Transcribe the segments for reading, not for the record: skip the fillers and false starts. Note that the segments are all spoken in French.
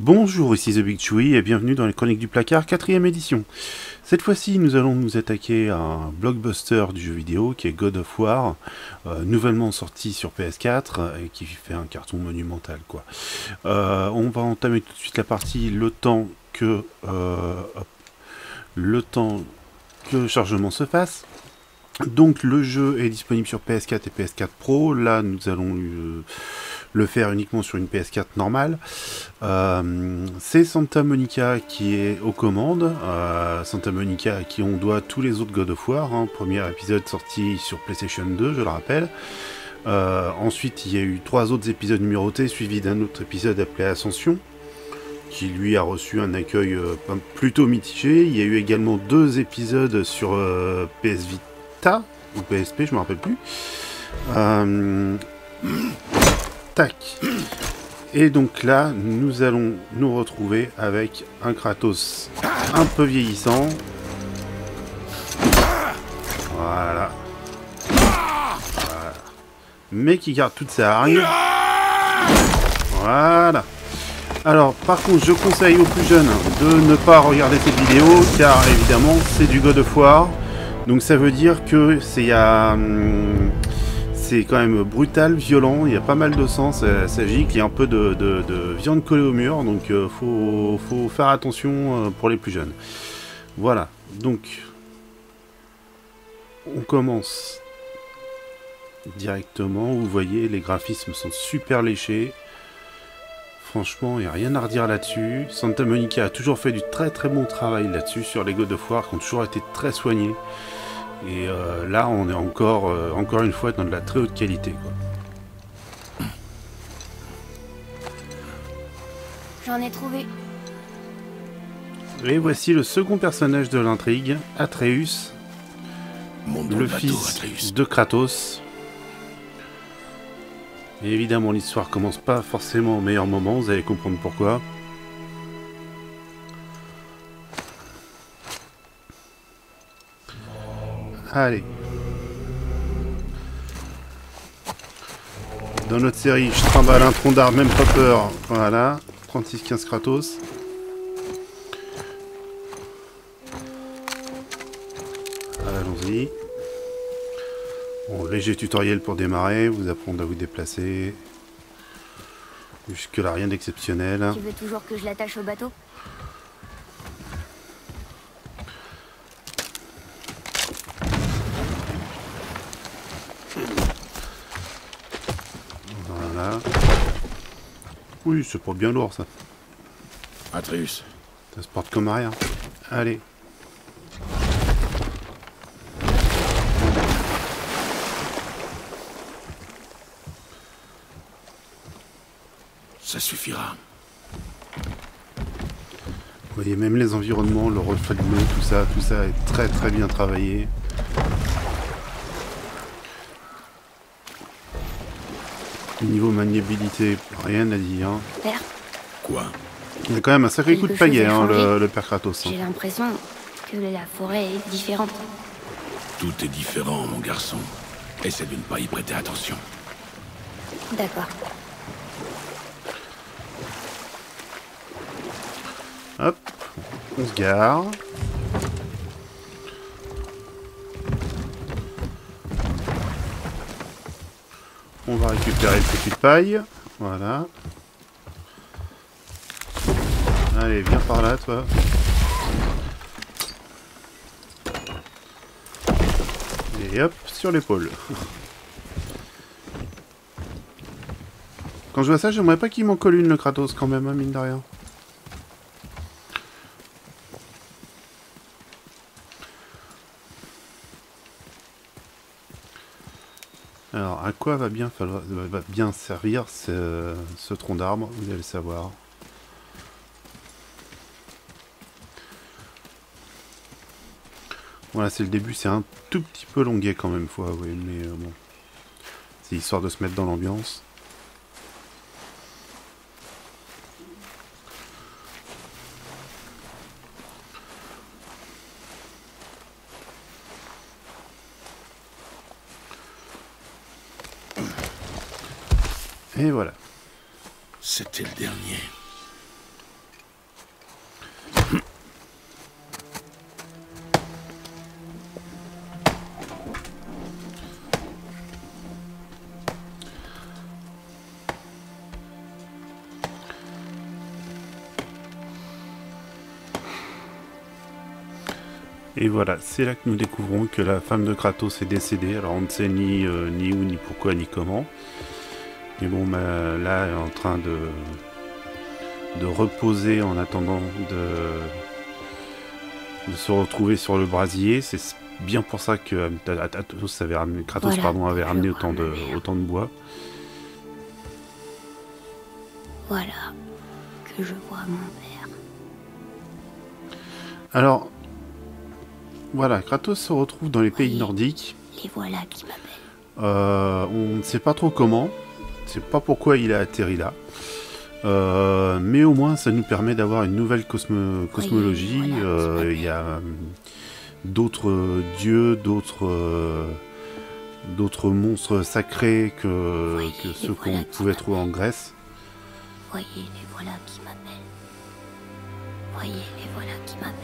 Bonjour, ici The Big Chewie et bienvenue dans les Chroniques du Placard, 4ème édition. Cette fois-ci, nous allons nous attaquer à un blockbuster du jeu vidéo qui est God of War, nouvellement sorti sur PS4 et qui fait un carton monumental, quoi. On va entamer tout de suite la partie le temps que le chargement se fasse. Donc le jeu est disponible sur PS4 et PS4 Pro. Là, nous allons le faire uniquement sur une PS4 normale. C'est Santa Monica qui est aux commandes. Santa Monica à qui on doit tous les autres God of War. Premier épisode sorti sur PlayStation 2, je le rappelle. Ensuite, il y a eu 3 autres épisodes numérotés, suivis d'un autre épisode appelé Ascension, qui lui a reçu un accueil plutôt mitigé. Il y a eu également 2 épisodes sur PS Vita ou PSP, je me rappelle plus. Tac. Et donc là, nous allons nous retrouver avec un Kratos un peu vieillissant. Voilà. Mais qui garde toute sa hargne. Voilà. Alors, par contre, je conseille aux plus jeunes de ne pas regarder cette vidéo, car évidemment, c'est du God of War. Donc ça veut dire que c'est quand même brutal, violent, il y a pas mal de sang, ça gicle, il y a un peu de viande collée au mur, donc faut faire attention pour les plus jeunes. Voilà, donc on commence directement. Vous voyez, les graphismes sont super léchés. Franchement, il n'y a rien à redire là-dessus. Santa Monica a toujours fait du très très bon travail là-dessus, sur les God of War, qui ont toujours été très soignés. Et là, on est encore une fois dans de la très haute qualité, quoi. J'en ai trouvé. Et voici le second personnage de l'intrigue, Atreus, le fils de Kratos. Et évidemment, l'histoire commence pas forcément au meilleur moment, vous allez comprendre pourquoi. Allez. Dans notre série, je trimballe un tronc d'arbre, même pas peur. Voilà. 36-15 Kratos. Allons-y. Bon, léger tutoriel pour démarrer, vous apprendre à vous déplacer. Jusque là, rien d'exceptionnel. Tu veux toujours que je l'attache au bateau? Voilà. Oui, c'est pas bien lourd, ça. Atreus. Ça se porte comme rien. Allez. Ça suffira. Vous voyez, même les environnements, le reflet de l'eau, tout ça est très très bien travaillé. Niveau maniabilité, rien à dire. Père, Quoi? Il a quand même un sacré coup de Quelque chose pagaie, a hein, changé. le père Kratos. j'ai l'impression que la forêt est différente. Tout est différent, mon garçon. Essaie de ne pas y prêter attention. D'accord. Hop, on se gare. On va récupérer le petit de paille. Voilà. Allez, viens par là, toi. Et hop, sur l'épaule. Quand je vois ça, j'aimerais pas qu'il m'en colle une, le Kratos, quand même, hein, mine de rien. Alors, à quoi va bien servir ce tronc d'arbre? Vous allez le savoir. Voilà, c'est le début, c'est un tout petit peu longuet quand même, faut avouer, mais bon. C'est histoire de se mettre dans l'ambiance. Et voilà. C'était le dernier. Et voilà, c'est là que nous découvrons que la femme de Kratos est décédée. Alors on ne sait ni où, ni pourquoi, ni comment. Mais bon, bah, là, elle est en train de reposer en attendant de se retrouver sur le brasier. C'est bien pour ça que Kratos avait ramené, avait ramené autant de bois. Voilà que je vois mon père. Alors, voilà, Kratos se retrouve dans les pays nordiques. Les voilà qui m'appellent. On ne sait pas trop comment. On ne sait pas pourquoi il a atterri là. Mais au moins, ça nous permet d'avoir une nouvelle cosmologie. Voilà, il y a d'autres dieux, d'autres monstres sacrés que ceux qu'on pouvait trouver en Grèce. Voyez, les voilà qui m'appellent. Voyez, les voilà qui m'appellent.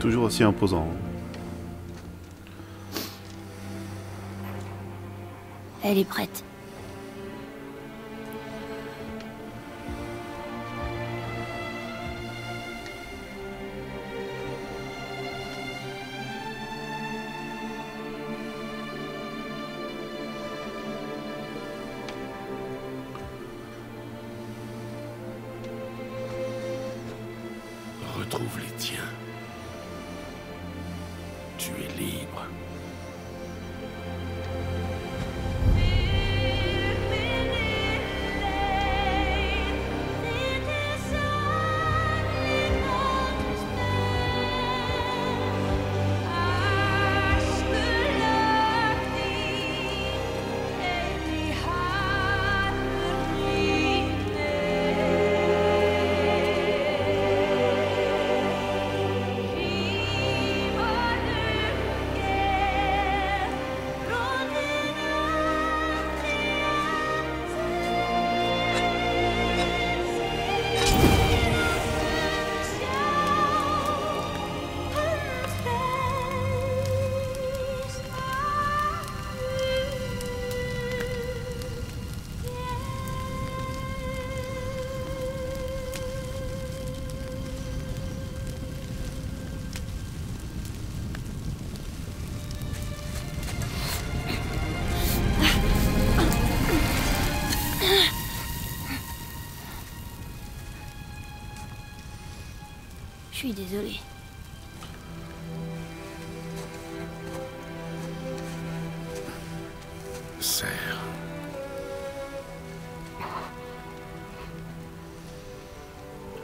Toujours aussi imposant. Elle est prête. Retrouve les tiens. Tu es libre. Je suis désolée. Serre.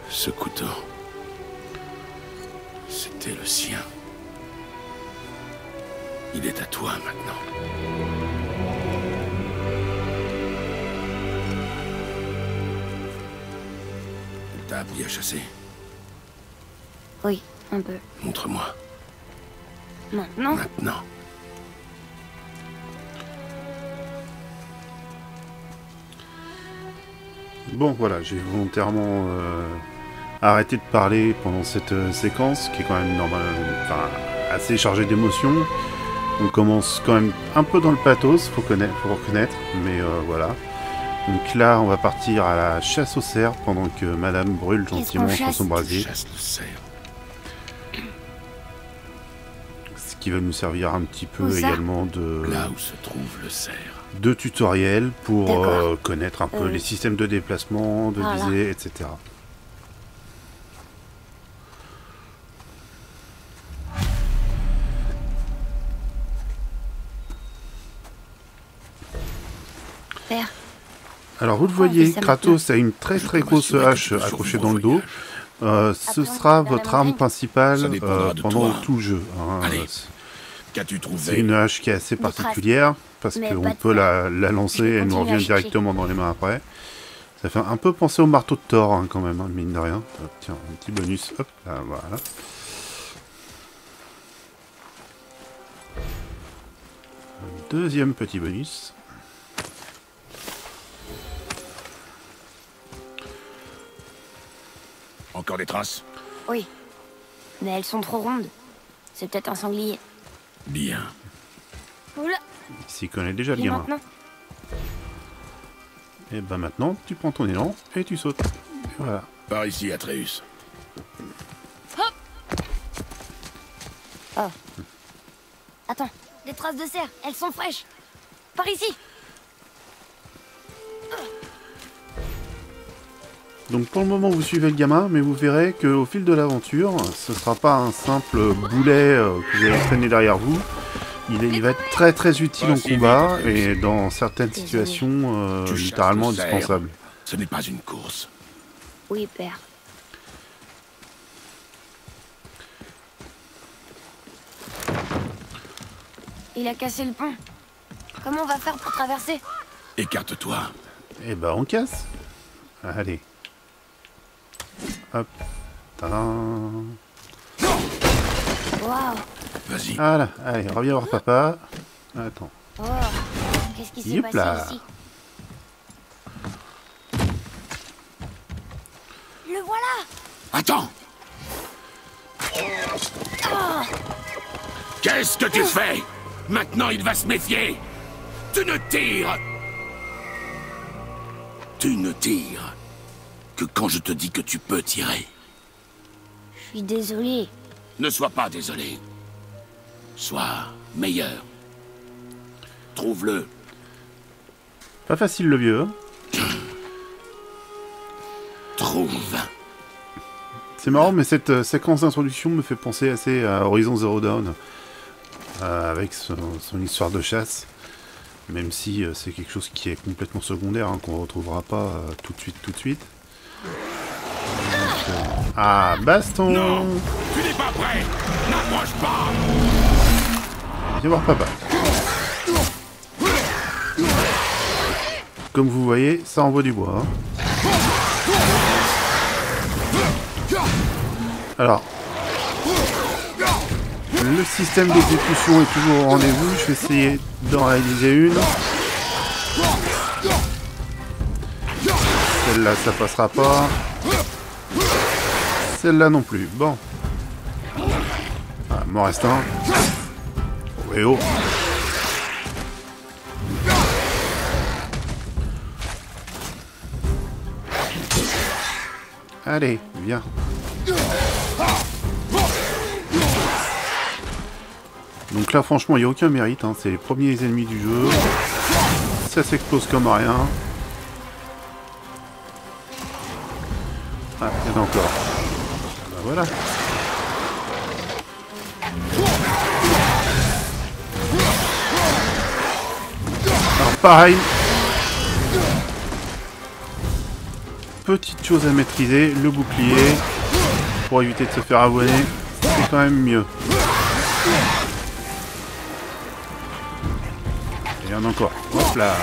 Ce couteau, c'était le sien. Il est à toi maintenant. Il t'a appris à chasser? Oui, un peu. Montre-moi. Maintenant, Maintenant. Bon, voilà, j'ai volontairement arrêté de parler pendant cette séquence, qui est quand même assez chargée d'émotions. On commence quand même un peu dans le pathos, faut reconnaître, mais voilà. Donc là, on va partir à la chasse aux cerfs pendant que Madame brûle gentiment sur son brasier. Chasse le cerf. Ce qui va nous servir un petit peu Où ça également Là où se trouve le cerf. de tutoriel pour D'accord. connaître un peu les systèmes de déplacement, de Voilà. visée, etc. père, Alors vous le on voyez, fait ça Kratos a une très grosse m'assurer que hache tu peux accrochée survivre dans au le dos. voyage. Ce Après, on sera va vers la votre arme montagne. principale Ça dépendra de pendant toi. tout le jeu. Hein. Allez. Qu'as-tu C'est trouvé? une hache qui est assez Des traces. particulière parce Mais qu'on pas de peut fer. la lancer Je vais et elle nous continuer à revient chercher. directement dans les mains après. Ça fait un peu penser au marteau de Thor hein, quand même, hein, mine de rien. Tiens, un petit bonus, hop, là, voilà. Un deuxième petit bonus. Encore des traces? oui. Mais elles sont trop rondes. C'est peut-être un sanglier. Bien. Oula. Il s'y connaît déjà le Et gamin. maintenant? Et ben maintenant, tu prends ton élan et tu sautes. Et voilà. Par ici, Atreus. Oh. Attends, des traces de cerf, elles sont fraîches. Par ici. Donc pour le moment, vous suivez le gamin, mais vous verrez qu'au fil de l'aventure, ce ne sera pas un simple boulet que vous allez traîner derrière vous. Il va être très très utile en combat et dans certaines situations Tu chasses littéralement le cerf. indispensable. Ce n'est pas une course. Oui, père. Il a cassé le pont. Comment on va faire pour traverser? Écarte-toi. Et ben on casse. Allez. Hop. Tadam. Waouh. Vas-y. Voilà, allez, reviens voir papa. Attends. Oh. Qu'est-ce qui s'est Youpla. passé ici? Le voilà. Attends. Qu'est-ce que tu fais? Maintenant, il va se méfier. Tu ne tires. Tu ne tires que quand je te dis que tu peux tirer. Je suis désolé. Ne sois pas désolé. Sois meilleur. Trouve-le. Pas facile le vieux. Hein. Trouve. C'est marrant, mais cette séquence d'introduction me fait penser assez à Horizon Zero Dawn. Avec son histoire de chasse. Même si c'est quelque chose qui est complètement secondaire, hein, qu'on ne retrouvera pas tout de suite. Donc, ah, baston! Non, tu n'es pas prêt. N'approche pas. Viens voir papa. Comme vous voyez, ça envoie du bois. Hein. Alors, le système d'exécution est toujours au rendez-vous. Je vais essayer d'en réaliser une. Celle-là, ça passera pas. Celle-là non plus. Bon. Ah, m'en reste un. Oh, et oh. Allez, viens. Donc là, franchement, il n'y a aucun mérite. Hein. C'est les premiers ennemis du jeu. Ça s'explose comme rien. Ah, il y en a encore. Bah voilà. Alors pareil. Petite chose à maîtriser, le bouclier. Pour éviter de se faire avoiner. C'est quand même mieux. Et il y en a encore. Hop là.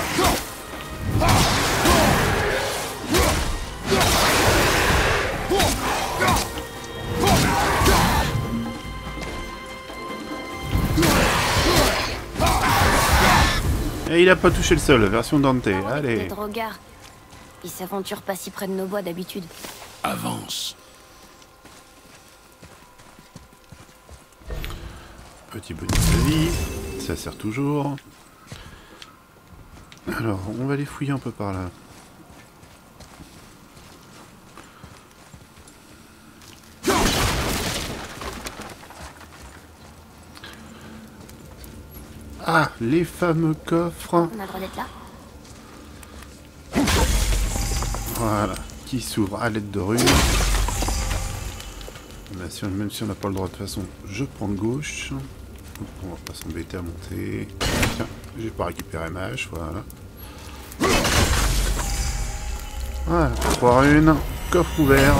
Et il a pas touché le sol, version Dante. Allez. Les drogards. Ils s'aventurent pas si près de nos bois d'habitude. Avance. Petit bonus de vie. Ça sert toujours. Alors, on va les fouiller un peu par là. Ah, les fameux coffres. On a le droit d'être là? Voilà, qui s'ouvre à l'aide de runes. Même si on n'a pas le droit de toute façon, je prends de gauche. On va pas s'embêter à monter. Tiens, j'ai pas récupéré ma hache, voilà. Voilà, 3 runes, coffre ouvert.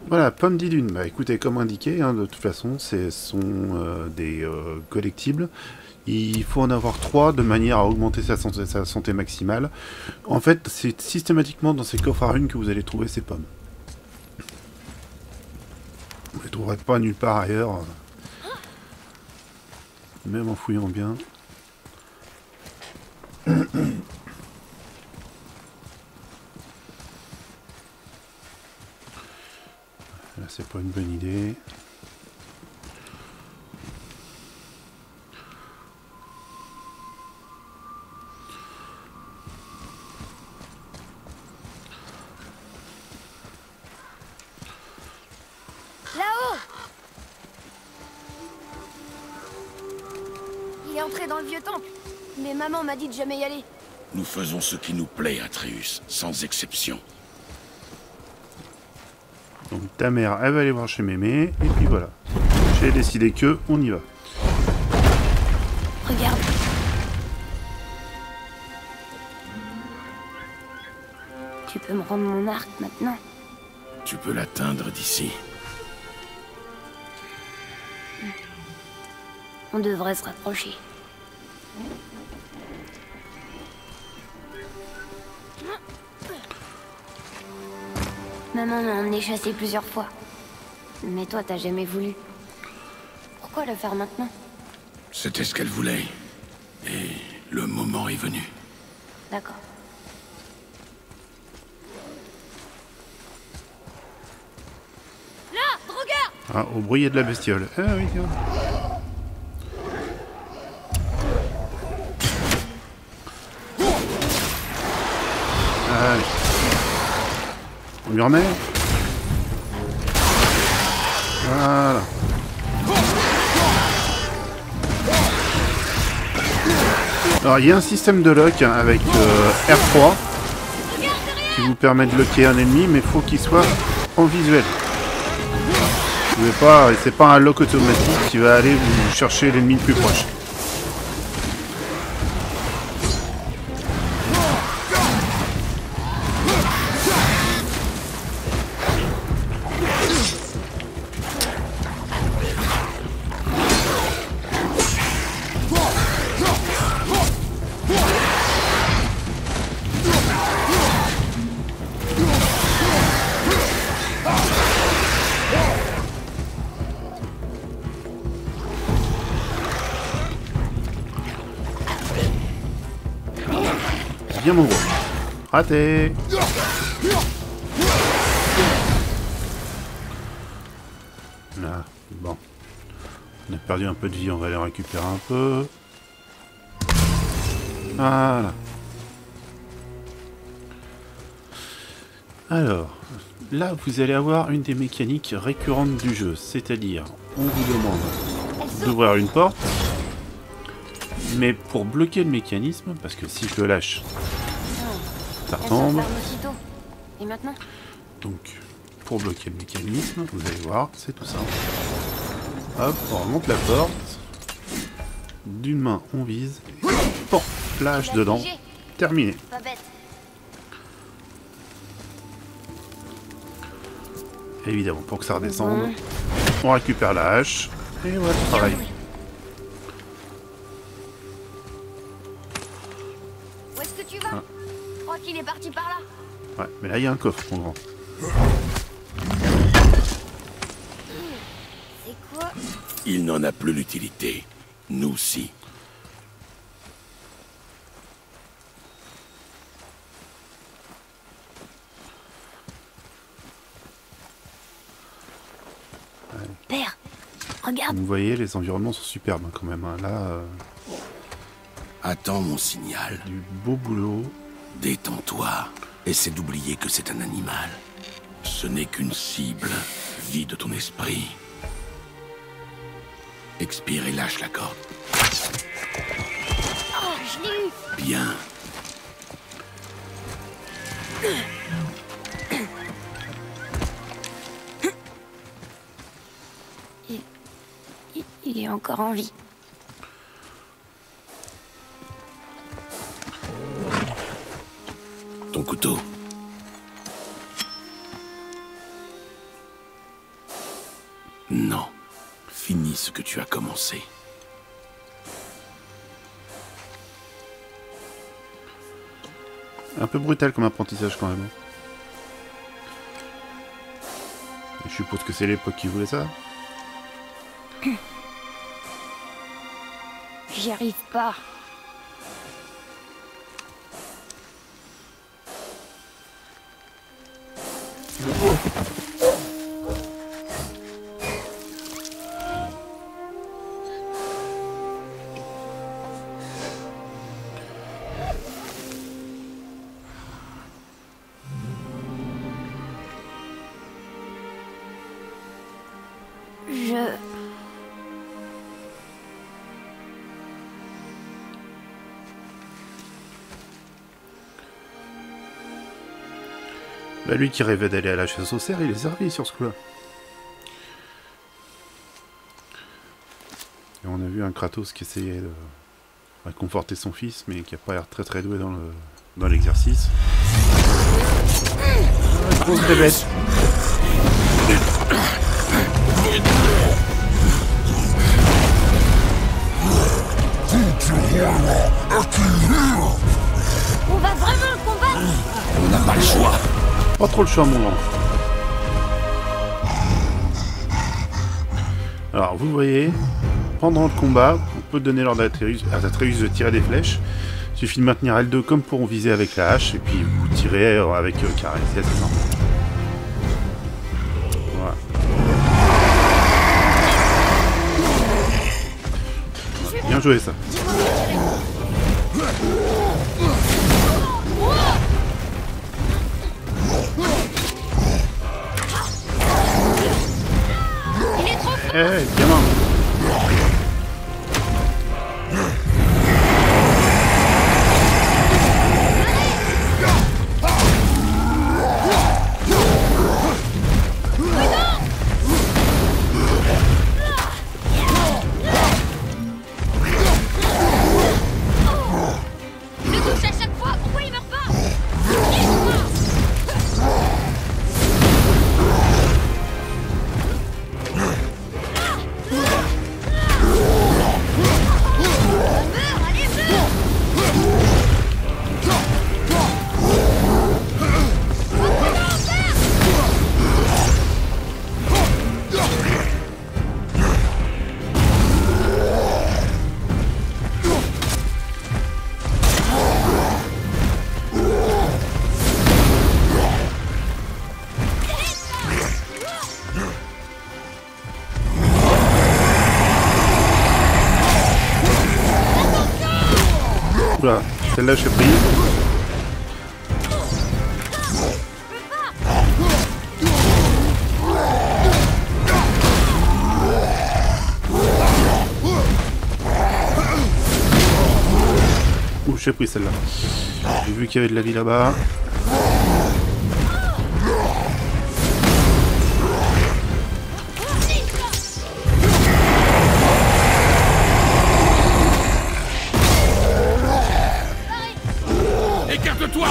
Voilà, pomme d'Idune. Bah écoutez, comme indiqué, hein, de toute façon, ce sont des collectibles. Il faut en avoir 3 de manière à augmenter sa santé maximale. En fait, c'est systématiquement dans ces coffres à runes que vous allez trouver ces pommes. Vous ne les trouverez pas nulle part ailleurs. Même en fouillant bien. pas une bonne idée. Là-haut! Il est entré dans le vieux temple. Mais maman m'a dit de jamais y aller. Nous faisons ce qui nous plaît, Atreus, sans exception. Donc ta mère, elle va aller voir chez Mémé, et puis voilà. J'ai décidé que on y va. Regarde. Tu peux me rendre mon arc maintenant? Tu peux l'atteindre d'ici. On devrait se rapprocher. Maman m'a emmené chasser plusieurs fois. Mais toi, t'as jamais voulu. Pourquoi le faire maintenant? C'était ce qu'elle voulait. Et le moment est venu. D'accord. Là, regarde! Ah, au bruit de la bestiole. Ah oui, tiens. Allez. On lui remet. Voilà. Alors il y a un système de lock hein, avec R3 qui vous permet de locker un ennemi, mais il faut qu'il soit en visuel. Vous pouvez pas, c'est pas un lock automatique qui va aller vous chercher l'ennemi le plus proche. Bien mon gros. Raté. Là, bon. On a perdu un peu de vie, on va les récupérer un peu. Voilà. Alors, là vous allez avoir une des mécaniques récurrentes du jeu, c'est-à-dire, on vous demande d'ouvrir une porte, mais pour bloquer le mécanisme, parce que si je le lâche, ça retombe. Et maintenant? Donc, pour bloquer le mécanisme, vous allez voir, c'est tout simple. Hop, on remonte la porte. D'une main, on vise. Bon, lâche dedans. Terminé. Pas bête. Évidemment, pour que ça redescende, on récupère la hache. Et voilà le travail. Où est-ce que tu vas? Je crois qu'il est parti par là. Ouais, mais là, il y a un coffre, mon grand. C'est quoi? Il n'en a plus l'utilité. Nous si. Père, regarde. Comme vous voyez, les environnements sont superbes hein, quand même. Hein. Là, Attends mon signal. du beau boulot. Détends-toi. Essaie d'oublier que c'est un animal. Ce n'est qu'une cible. Vide ton esprit. Expire et lâche la corde. Oh, je l'ai eu. Bien. Il est encore en vie. Ton couteau. Non. Finis ce que tu as commencé. Un peu brutal comme apprentissage quand même. Et je suppose que c'est l'époque qui voulait ça. J'y arrive pas. Bah, lui qui rêvait d'aller à la chasse aux cerfs, il est servi sur ce coup-là. Et on a vu un Kratos qui essayait de réconforter son fils, mais qui a pas l'air très doué dans l'exercice. Grosse bébête. On va vraiment le combattre. On n'a pas le choix. Pas trop le choix, mon grand. Alors, vous voyez, pendant le combat, on peut donner l'ordre à Atreus de tirer des flèches. Il suffit de maintenir L2 comme pour viser avec la hache, et puis vous tirez avec carré. C'est ça. Voilà. Bien joué, ça. Eh, gamin. Je touche à chaque fois. Pourquoi il meurt pas? Oula, celle-là, je suis pris. Ouh, j'ai pris celle-là. J'ai vu qu'il y avait de la vie là-bas. Écarte-toi.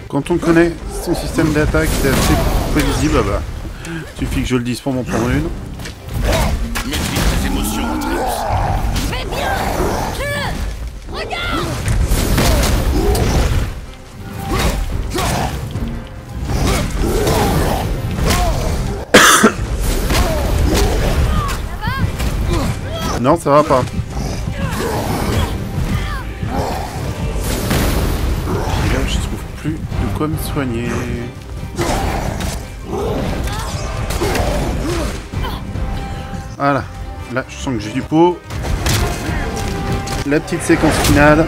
Quand on connaît son système d'attaque, c'est assez prévisible. Bah, suffit que je le dise pour m'en prendre une. Maîtrise tes émotions, Atreus. Je vais bien. Regarde. Non, ça va pas. Et là, je trouve plus de quoi me soigner. Voilà. Là, je sens que j'ai du pot. La petite séquence finale.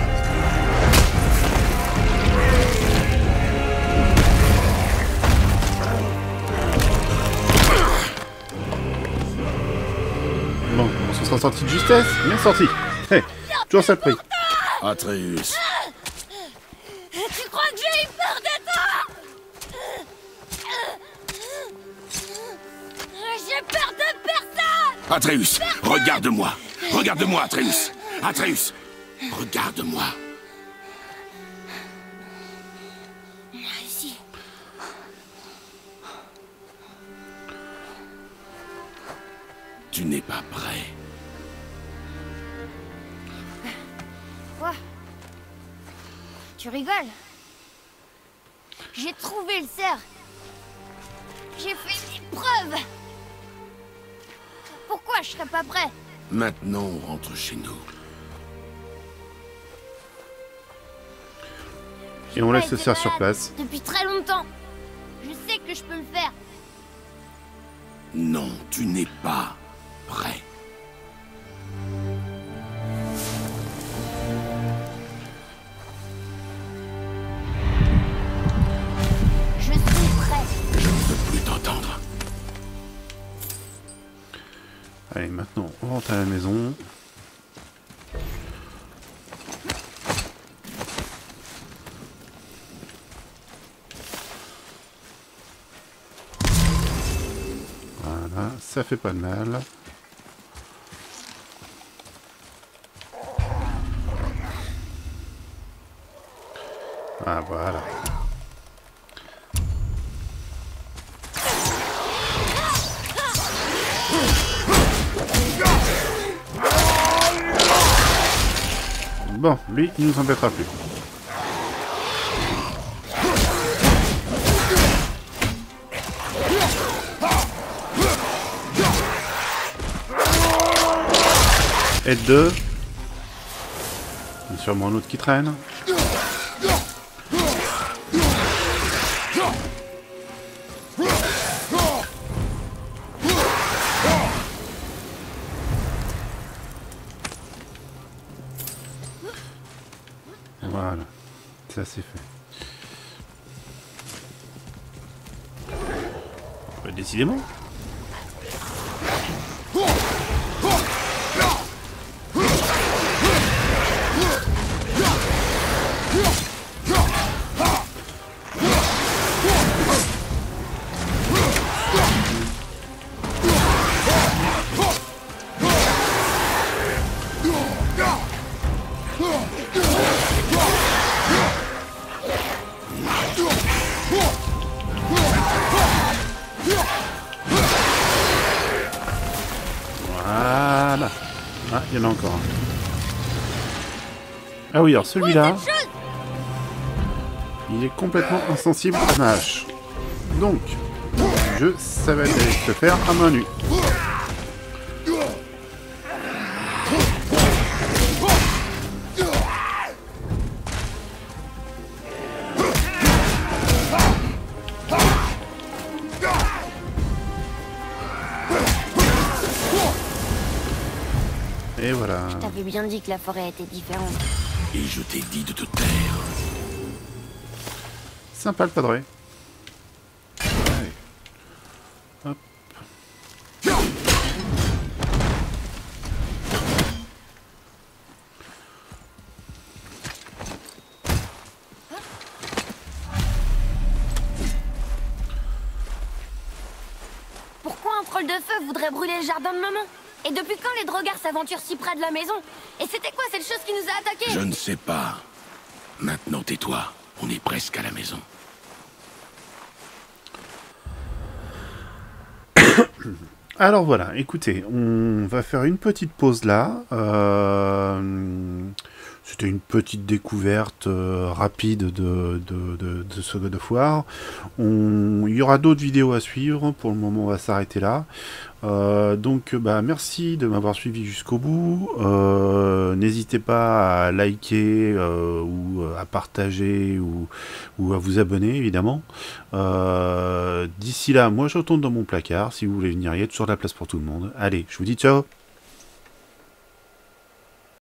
Bon, on se sera sorti de justesse. Bien sorti. Hey, toujours ça le prix. Atreus. Tu crois que j'ai eu peur de toi? J'ai peur de personne. Atreus, regarde-moi. Regarde-moi, Atreus. Atreus, regarde-moi. Ici. Tu n'es pas prêt. Quoi? Tu rigoles? J'ai trouvé le cerf. J'ai fait mes preuves. Pourquoi je serais pas prêt? Maintenant, on rentre chez nous. Et on laisse le cerf sur place. Depuis très longtemps. Je sais que je peux le faire. Non, tu n'es pas prêt. Je suis prêt. Je ne peux plus t'entendre. Allez, maintenant, on rentre à la maison. Voilà, ça fait pas de mal. Ah, voilà. Bon, lui, il nous embêtera plus. Et deux. Il y a sûrement un autre qui traîne. Voilà, ça c'est fait. Décidément. Voilà. Ah, il y en a encore un. Ah oui, alors celui-là, il est complètement insensible à ma hache. Donc, je savais aller se faire à main nue. Et voilà. Je t'avais bien dit que la forêt était différente. Et je t'ai dit de te taire. Sympa le padré. Allez. Hop. Pourquoi un troll de feu voudrait brûler le jardin de maman? Et depuis quand les drogards s'aventurent si près de la maison? Et c'était quoi cette chose qui nous a attaqués? Je ne sais pas. Maintenant, tais-toi. On est presque à la maison. Alors voilà, écoutez, on va faire une petite pause là. C'était une petite découverte rapide de ce God of War. Il y aura d'autres vidéos à suivre. Pour le moment, on va s'arrêter là. Donc, merci de m'avoir suivi jusqu'au bout. N'hésitez pas à liker ou à partager ou à vous abonner, évidemment. D'ici là, moi, je retourne dans mon placard. Si vous voulez venir, il y a toujours de la place pour tout le monde. Allez, je vous dis ciao!